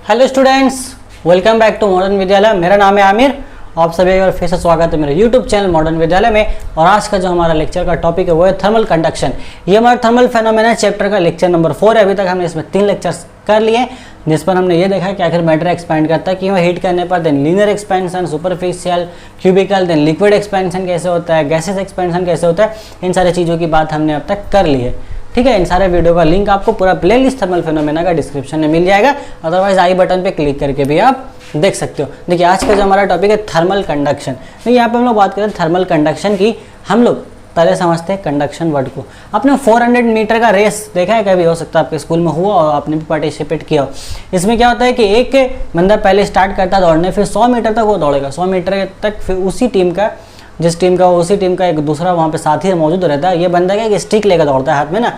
Hello students, welcome back to Modern Vidyalaya. मेरा नाम है आमिर। आप सभी का फिर से स्वागत है मेरे यूट्यूब चैनल मॉडर्न विद्यालय में। और आज का जो हमारा लेक्चर का टॉपिक है वो है थर्मल कंडक्शन। ये हमारा थर्मल फेनोमेना चैप्टर का लेक्चर नंबर 4 है। अभी तक हमने इसमें 3 लेक्चर्स कर लिए, जिस पर हमने ये देखा कि आखिर मैटर एक्सपैंड करता है, कि वह हीट करने पर then linear expansion, superficial, cubical, then liquid expansion कैसे होता है, गैसेस एक्सपेंशन कैसे होता है। इन सारी चीज़ों की बात हमने अब तक कर ली है। ठीक है, इन सारे वीडियो का लिंक आपको पूरा प्लेलिस्ट थर्मल फेनोमेना का डिस्क्रिप्शन में मिल जाएगा। अदरवाइज आई बटन पे क्लिक करके भी आप देख सकते हो। देखिए, आज का जो हमारा टॉपिक है थर्मल कंडक्शन। तो यहाँ पे हम लोग बात करें थर्मल कंडक्शन की। हम लोग पहले समझते हैं कंडक्शन वर्ड को। आपने 400 मीटर का रेस देखा है कभी? हो सकता है आपके स्कूल में हुआ और आपने भी पार्टिसिपेट किया हो। इसमें क्या होता है कि एक बंदा पहले स्टार्ट करता है दौड़ने, फिर 100 मीटर तक वो दौड़ेगा। 100 मीटर तक फिर उसी टीम का उसी टीम का एक दूसरा वहाँ पे साथी मौजूद रहता है। ये बंदा क्या, एक स्टिक लेकर दौड़ता है हाथ में ना,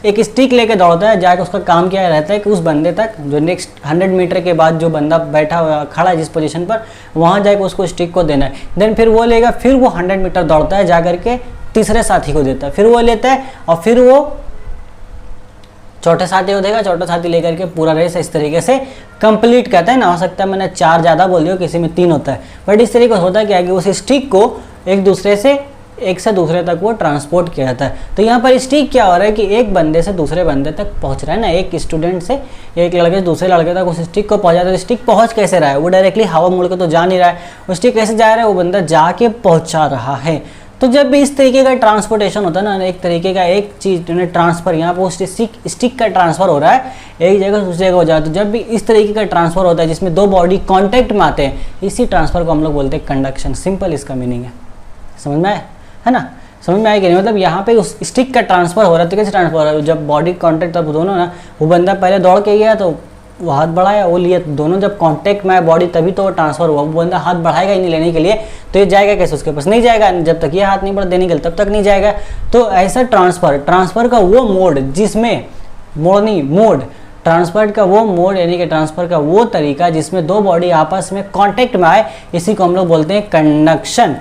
एक स्टिक लेकर दौड़ता है। जाके उसका काम क्या रहता है कि उस बंदे तक, जो नेक्स्ट 100 मीटर के बाद जो बंदा बैठा हुआ खड़ा है जिस पोजीशन पर, वहाँ जाके उसको स्टिक को देना है। देन फिर वो लेगा, फिर वो 100 मीटर दौड़ता है, जा करके तीसरे साथी को देता है, फिर वो लेता है और फिर वो छोटे साथी को देगा। छोटा साथी लेकर के पूरा रेस इस तरीके से कंप्लीट करता है ना। हो सकता है मैंने 4 ज़्यादा बोल दिया, किसी में 3 होता है, बट इस तरीके से होता है क्या कि उस स्टिक को एक से दूसरे तक वो ट्रांसपोर्ट किया जाता है। तो यहाँ पर स्टिक क्या हो रहा है कि एक बंदे से दूसरे बंदे तक पहुँच रहा है ना, एक स्टूडेंट से एक लड़के से दूसरे लड़के तक उस स्टिक को पहुँचा। तो स्टिक पहुँच कैसे रहा है? वो डायरेक्टली हवा मोड़ के तो जा नहीं रहा है। वो स्टिक कैसे जा रहा है? वो बंदा जाके पहुँचा रहा है। तो जब भी इस तरीके का ट्रांसपोर्टेशन होता है ना, एक तरीके का एक चीज़ ट्रांसफ़र, यहाँ पर उस स्टिक का ट्रांसफ़र हो रहा है, एक जगह से दूसरी जगह हो जाता है। तो जब भी इस तरीके का ट्रांसफ़र होता है जिसमें 2 बॉडी कांटेक्ट में आते हैं, इसी ट्रांसफ़र को हम लोग बोलते हैं कंडक्शन। सिंपल इसका मीनिंग है। समझ में आया है ना? समझ में आया कि नहीं? मतलब यहाँ पे उस स्टिक का ट्रांसफ़र हो रहा है। तो कैसे ट्रांसफ़र हो रहा है? जब बॉडी कांटेक्ट, तब दोनों ना, वो बंदा पहले दौड़ के गया तो वो हाथ बढ़ाया, वो लिए, दोनों जब कांटेक्ट में आए बॉडी, तभी तो वो ट्रांसफर हुआ। वो बंदा हाथ बढ़ाएगा ही नहीं लेने के लिए, तो ये जाएगा कैसे उसके पास? नहीं जाएगा। जब तक ये हाथ नहीं बढ़ा देने के लिए, तब तक नहीं जाएगा। तो ऐसा ट्रांसफर का वो मोड जिसमें ट्रांसफर का वो मोड, यानी कि ट्रांसफर का वो तरीका जिसमें 2 बॉडी आपस में कांटेक्ट में आए, इसी को हम लोग बोलते हैं कंडक्शन।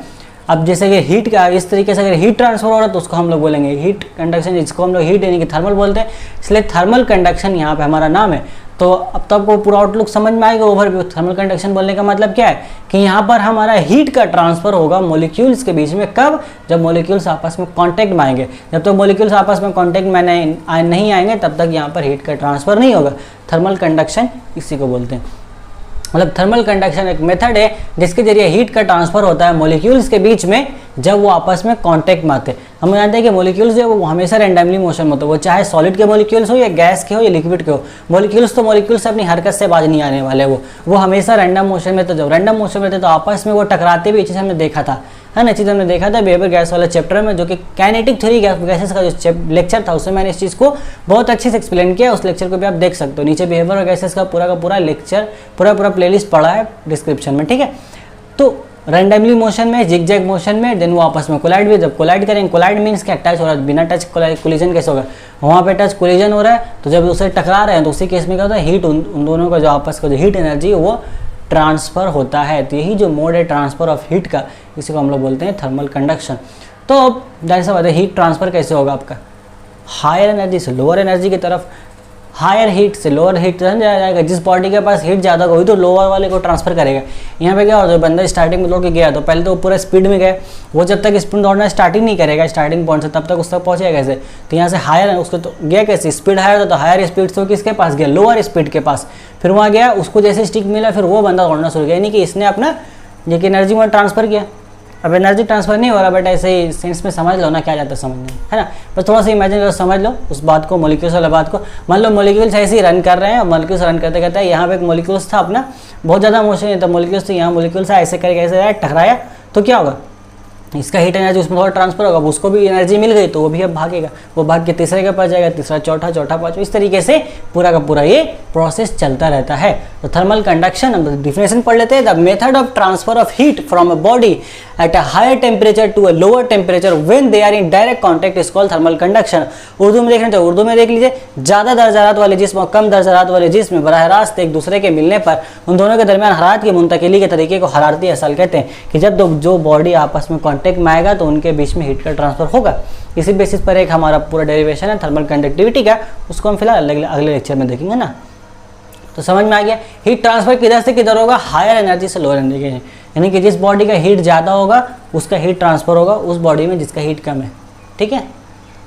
अब जैसे कि हीट का इस तरीके से अगर हीट ट्रांसफर हो रहा है तो उसको हम लोग बोलेंगे हीट कंडक्शन, जिसको हम लोग हीट यानी कि थर्मल बोलते हैं। इसलिए थर्मल कंडक्शन यहाँ पे हमारा नाम है। तो अब तक वो पूरा आउटलुक समझ में आएगा। ओवरव्यू थर्मल कंडक्शन बोलने का मतलब क्या है कि यहाँ पर हमारा हीट का ट्रांसफर होगा मॉलिक्यूल्स के बीच में। कब? जब मॉलिक्यूल्स आपस में कांटेक्ट में आएंगे। जब तक मॉलिक्यूल्स आपस में कांटेक्ट में नहीं आएंगे, तब तक यहाँ पर हीट का ट्रांसफर नहीं होगा। थर्मल कंडक्शन इसी को बोलते हैं। मतलब थर्मल कंडक्शन एक मेथड है जिसके जरिए हीट का ट्रांसफर होता है मॉलिक्यूल्स के बीच में, जब वो आपस में कांटेक्ट में आते हैं। हम जानते हैं कि मॉलिक्यूल्स जो है वो हमेशा रैंडमली मोशन में होते हैं। वो चाहे सॉलिड के मॉलिक्यूल्स हो या गैस के हो या लिक्विड के हो। मॉलिक्यूल्स से अपनी हरकत से बाज नहीं आने वाले। वो हमेशा रैंडम मोशन में। तो जब रैंडम मोशन में थे तो आपस में वो टकराते भी। चीज़ हमने देखा था, है ना, चीज़ हमने देखा था बिहेवियर गैस वाले चैप्टर में, जो कि काइनेटिक थ्योरी गैसेस का जो लेक्चर था, उसमें मैंने इस चीज़ को बहुत अच्छे से एक्सप्लेन किया। उस लेक्चर को भी आप देख सकते हो। नीचे बिहेवियर गैसेस का पूरा लेक्चर, पूरा प्लेलिस्ट पड़ा है डिस्क्रिप्शन में। ठीक है, तो रैंडमली मोशन में, जिगजैग मोशन में, देन वो आपस में कोलाइड भी। जब कोलाइड करेंगे, कोलाइड मीन्स क्या? टच हो रहा है। बिना टच कोलिजन कैसे होगा? वहाँ पे टच कोलिजन हो रहा है, तो जब उसे टकरा रहे हैं तो उसी केस में क्या होता है? हीट, उन दोनों का जो आपस का जो हीट एनर्जी है वो ट्रांसफ़र होता है। तो यही जो मोड है ट्रांसफ़र ऑफ हीट का, इसी को हम लोग बोलते हैं थर्मल कंडक्शन। तो अब जाहिर सा बात है, हीट ट्रांसफ़र कैसे होगा आपका? हायर एनर्जी से लोअर एनर्जी की तरफ, हायर हीट से लोअर हीट जाएगा। जिस बॉडी के पास हीट ज़्यादा होगी तो लोअर वाले को ट्रांसफर करेगा। यहाँ पे क्या होता है? बंदा स्टार्टिंग में दौड़ के गया तो पहले तो पूरा स्पीड में गया। वो जब तक स्पीड दौड़ना स्टार्टिंग नहीं करेगा स्टार्टिंग पॉइंट से, तब तक उस तक पहुँचेगा कैसे? तो यहाँ से हायर उसको तो गया कैसे? स्पीड हायर होता, तो हायर स्पीड से किसके पास गया? लोअर स्पीड के पास। फिर वहाँ गया, उसको जैसे स्टिक मिला, फिर वो बंदा दौड़ना शुरू किया। यानी कि इसने अपना ये एनर्जी वहाँ ट्रांसफर किया। अब एनर्जी ट्रांसफर नहीं हो रहा, बट ऐसे ही सेंस में समझ लो ना, क्या जाता है समझने, है ना। बस थोड़ा सा इमेजिन करो, समझ लो उस बात को, मॉलिक्यूल्स वाला बात को। मान लो मॉलिक्यूल्स ऐसे ही रन कर रहे हैं, मॉलिक्यूल्स रन करते करते यहाँ पे एक मॉलिक्यूल्स था अपना, बहुत ज़्यादा मोशन नहीं था मॉलिक्यूल्स, तो यहाँ मॉलिक्यूल्स ऐसे करके ऐसे टकराया, तो क्या होगा? इसका हीट एनर्जी उसमें थोड़ा ट्रांसफर होगा, उसको भी एनर्जी मिल गई, तो वो भी अब भागेगा। वो भाग के तीसरे के पास जाएगा, तीसरा चौथा, चौथा पाँचवा, इस तरीके से पूरा का पूरा ये प्रोसेस चलता रहता है। तो थर्मल कंडक्शन, हम डिफिनेशन पढ़ लेते हैं। The method of transfer of heat from a body at a higher temperature to a lower temperature when they are in direct contact is called thermal conduction. Urdu में देखना चाहिए, उर्दू में देख लीजिए। ज़्यादा दर्जात वाले जिस्म और कम दर्जात वाले जिस्म बराह रास्त एक दूसरे के मिलने पर उन दोनों के दरमियान हरारत की मुंतकिली के तरीके को हरारती असल कहते हैं। कि जब जो बॉडी आपस में कॉन्टैक्ट में आएगा तो उनके बीच में हीट का ट्रांसफर होगा। इसी बेसिस पर एक हमारा पूरा डेरिवेशन है थर्मल कंडक्टिविटी का, उसको हम फिलहाल अगले लेक्चर में देखेंगे ना। तो समझ में आ गया हीट ट्रांसफर किधर से किधर होगा, हायर एनर्जी से लोअर एनर्जी के, यानी कि जिस बॉडी का हीट ज़्यादा होगा उसका हीट ट्रांसफर होगा उस बॉडी में जिसका हीट कम है, ठीक है।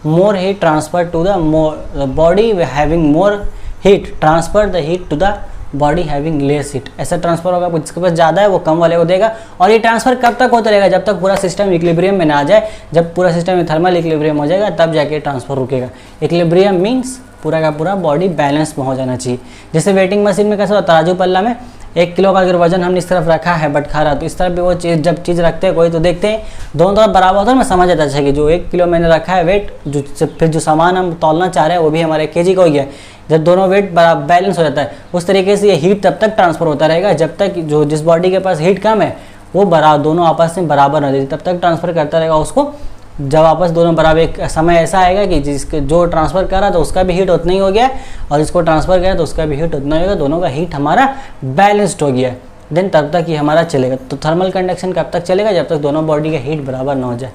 More heat transfer to the body having more heat transfer the heat to the body having less heat, ऐसा ट्रांसफर होगा, जिसके पास ज़्यादा है वो कम वाले को देगा। और ये ट्रांसफर कब तक होता रहेगा, जब तक पूरा सिस्टम इक्विलिब्रियम में ना आ जाए। जब पूरा सिस्टम में थर्मल इक्विलिब्रियम हो जाएगा तब जाके ट्रांसफर रुकेगा। इक्विलिब्रियम मीन्स पूरा का पूरा बॉडी बैलेंस में हो जाना चाहिए। जैसे वेटिंग मशीन में कैसा होता है, तराजू पल्ला में 1 किलो का अगर वजन हमने इस तरफ रखा है बटखारा, तो इस तरफ भी वो चीज़ जब चीज़ रखते हैं कोई तो देखते हैं दोनों तरफ बराबर होता है, मैं समझ आता है कि जो 1 किलो मैंने रखा है वेट, जो फिर जो सामान हम तौलना चाह रहे हैं वो भी हमारे केजी का हो गया। जब दोनों वेट बराबर बैलेंस हो जाता है उस तरीके से ये हीट तब तक ट्रांसफर होता रहेगा जब तक जो जिस बॉडी के पास हीट कम है वो दोनों आपस में बराबर न दे, तब तक ट्रांसफर करता रहेगा उसको। जब आपस दोनों बराबर, एक समय ऐसा आएगा कि जिसके जो ट्रांसफ़र कर रहा था उसका भी हीट उतना ही हो गया और जिसको ट्रांसफ़र किया तो उसका भी हीट उतना ही होगा, दोनों का हीट हमारा बैलेंस्ड हो गया। देन तब तक ये हमारा चलेगा। तो थर्मल कंडक्शन कब तक चलेगा, जब तक दोनों बॉडी का हीट बराबर ना हो जाए।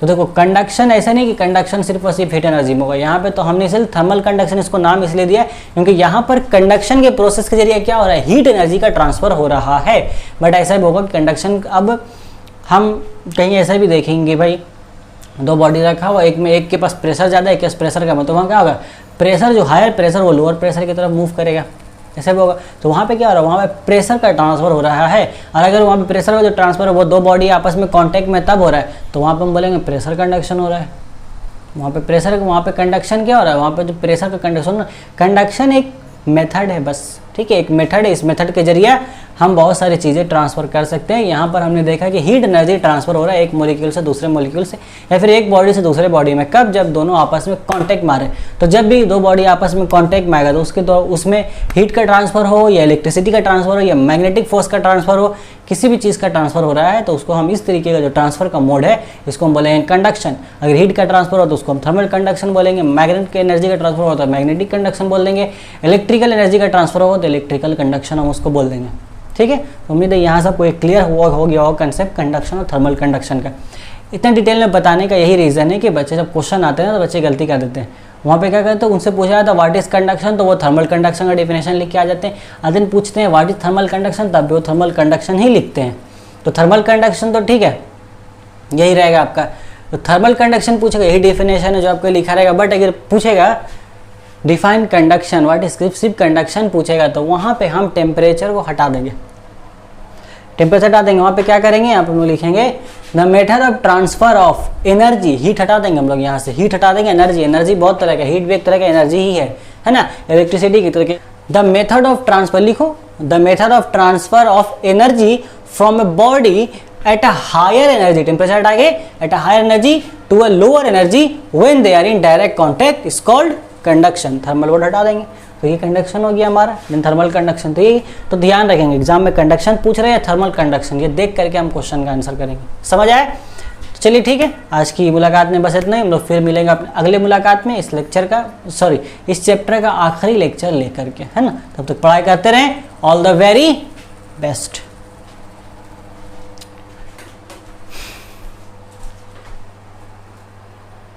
तो देखो कंडक्शन ऐसा नहीं कि कंडक्शन सिर्फ और सिर्फ हीट एनर्जी में होगा, यहाँ पे तो हमने सिर्फ थर्मल कंडक्शन इसको नाम इसलिए दिया क्योंकि यहाँ पर कंडक्शन के प्रोसेस के जरिए क्या हो रहा है, हीट एनर्जी का ट्रांसफ़र हो रहा है। बट ऐसा भी होगा कि कंडक्शन, अब हम कहीं ऐसा भी देखेंगे भाई 2 बॉडी रखा हुआ, एक के पास प्रेशर ज़्यादा है, एक के पास प्रेशर कम है, तो वहाँ क्या होगा, प्रेशर जो हायर प्रेशर वो लोअर प्रेशर की तरफ मूव करेगा, ऐसे भी होगा। तो वहाँ पे क्या हो रहा है, वहाँ पे प्रेशर का ट्रांसफर हो रहा है। और अगर वहाँ पे प्रेशर का जो ट्रांसफर है वो 2 बॉडी आपस में कांटेक्ट में तब हो रहा है तो वहाँ पे हम बोलेंगे प्रेशर कंडक्शन हो रहा है। वहाँ पे प्रेशर, वहाँ पे कंडक्शन क्या हो रहा है, वहाँ पे जो प्रेशर का कंडक्शन एक मेथड है बस, ठीक है, एक मेथड है। इस मेथड के जरिए हम बहुत सारी चीज़ें ट्रांसफ़र कर सकते हैं। यहाँ पर हमने देखा कि हीट एनर्जी ट्रांसफ़र हो रहा है एक मॉलिक्यूल से दूसरे मॉलिक्यूल से, या फिर एक बॉडी से दूसरे बॉडी में, कब, जब दोनों आपस में कांटेक्ट मारे। तो जब भी 2 बॉडी आपस में कांटेक्ट में आएगा तो उसमें हीट का ट्रांसफ़र हो या इलेक्ट्रिसिटी का ट्रांसफ़र हो या मैग्नेटिक फोर्स का ट्रांसफ़र हो, किसी भी चीज़ का ट्रांसफ़र हो रहा है तो उसको हम इस तरीके का जो ट्रांसफ़र का मोड है इसको हम बोलेंगे कंडक्शन। अगर हीट का ट्रांसफ़र हो तो उसको हम थर्मल कंडक्शन बोलेंगे, मैग्नेटिक एनर्जी का ट्रांसफ़र हो तो मैग्नेटिक कंडक्शन बोल देंगे, इलेक्ट्रिकल एनर्जी का ट्रांसफ़र हो तो इलेक्ट्रिकल कंडक्शन हम उसको बोल देंगे, ठीक है। तो उम्मीद है यहाँ सबको एक क्लियर हो गया होगा कंसेप्ट कंडक्शन और थर्मल कंडक्शन का। इतना डिटेल में बताने का यही रीज़न है कि बच्चे जब क्वेश्चन आते हैं ना तो बच्चे गलती कर देते हैं। वहाँ पे क्या करते हैं, उनसे पूछा जाता है व्हाट इज़ कंडक्शन, तो वो थर्मल कंडक्शन का डेफिनेशन लिख के आ जाते हैं। अदर पूछते हैं व्हाट इज़ थर्मल कंडक्शन, तब भी वो थर्मल कंडक्शन ही लिखते हैं। तो थर्मल कंडक्शन तो ठीक है, यही रहेगा आपका। तो थर्मल कंडक्शन पूछेगा, यही डेफिनेशन है जो आपको लिखा रहेगा। बट अगर पूछेगा डिफाइन कंडक्शन, व्हाट इज सिर्फ कंडक्शन पूछेगा तो वहाँ पे हम टेम्परेचर को हटा देंगे, टेम्परेचर हटा देंगे। वहाँ पे क्या करेंगे, यहाँ पे हम लोग लिखेंगे the method of transfer of energy, heat हटा देंगे हम लोग, यहाँ से हीट हटा देंगे। एनर्जी बहुत तरह का, हीट भी एक तरह का एनर्जी ही है ना, इलेक्ट्रिसिटी की तरह के। द मेथड ऑफ ट्रांसफर लिखो, the method of transfer of energy from a body at a higher energy, temperature हटा के, at a higher energy to a lower energy when they are in direct contact is called conduction. Thermal word हटा देंगे तो ये conduction हो गया हमारा, then thermal conduction. तो ये तो ध्यान रखेंगे एग्जाम में कंडक्शन पूछ रहे हैं थर्मल कंडक्शन, ये देख करके हम क्वेश्चन का आंसर करेंगे। समझ आए? चलिए ठीक है, आज की मुलाकात में बस इतना ही। हम लोग फिर मिलेंगे अपने अगले मुलाकात में इस लेक्चर का, सॉरी इस चैप्टर का आखिरी लेक्चर लेकर के, है ना। तब तक पढ़ाई करते रहें। All the very best.